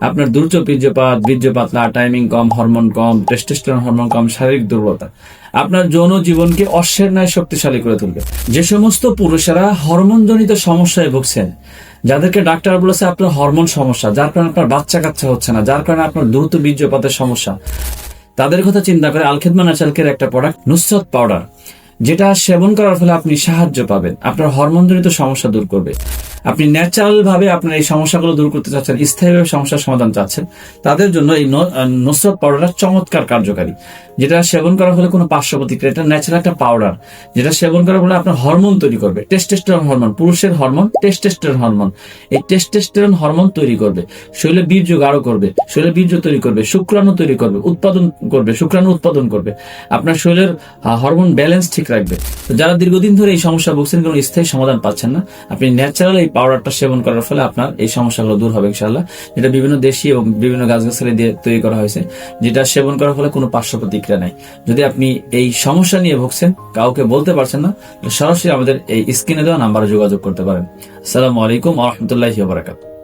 আপনার দ্রুত বীর্যপাত, বীর্য পাতলা, টাইমিং কম, হরমোন কম, টেস্টোস্টেরন হরমোন কম, শারীরিক দুর্বলতা আপনার যৌন জীবনকে অশ্বের ন্যায় শক্তিশালী করে তুলবে। যে সমস্ত পুরুষেরা হরমোনজনিত সমস্যায় ভুগছেন, যাদেরকে ডাক্তার বলেছে আপনার হরমোন সমস্যা, যার কারণে আপনার বাচ্চা কাচ্চা হচ্ছে না, যার কারণে আপনার দ্রুত বীর্যপাতের সমস্যা, তাদের কথা চিন্তা করে আল খেদমা ন্যাচারালকের একটা প্রোডাক্ট নুসরাত পাউডার, যেটা সেবন করার ফলে আপনি সাহায্য পাবেন, আপনার হরমোনজনিত সমস্যা দূর করবে। আপনি ন্যাচারাল ভাবে আপনার এই সমস্যাগুলো দূর করতে চাচ্ছেন, স্থায়ীভাবে সমস্যার সমাধান চাচ্ছেন, তাদের জন্য এই নুসরাত পাউডারটা চমৎকার কার্যকারী, যেটা সেবন করার ফলে কোনো পার্শ্ব প্রতিক্রিয়া, এটা ন্যাচারাল একটা পাউডার, যেটা সেবন করার ফলে আপনার হরমোন তৈরি করবে, টেস্টোস্টেরন হরমোন, পুরুষের হরমোন টেস্টোস্টেরন হরমোন। এই টেস্টোস্টেরন হরমোন তৈরি করবে, শরীরে বীর্য গাঢ় করবে, শরীরে বীর্য তৈরি করবে, শুক্রাণু তৈরি করবে, উৎপাদন করবে, শুক্রাণু উৎপাদন করবে, আপনার শরীরের হরমোন ব্যালেন্স ঠিক রাখবে। তো যারা দীর্ঘদিন ধরে এই সমস্যা ভুগছেন, কোনো স্থায়ী সমাধান পাচ্ছেন না, আপনি ন্যাচারাল এই পাউডারটা সেবন করার ফলে আপনার এই সমস্যাগুলো দূর হবে ইনশাআল্লাহ। যেটা বিভিন্ন দেশি এবং বিভিন্ন গাছগাছালি দিয়ে তৈরি করা হয়েছে, যেটা সেবন করার ফলে কোনো পার্শ্ব প্রতিক্রিয়া নাই। যদি আপনি এই সমস্যা নিয়ে ভুগছেন, কাউকে বলতে পারছেন না, সরাসরি আমাদের এই স্ক্রিনে দেওয়া নাম্বারে যোগাযোগ করতে পারেন। আসসালামু আলাইকুম ওয়া রাহমাতুল্লাহি ওয়া বারাকাতুহু।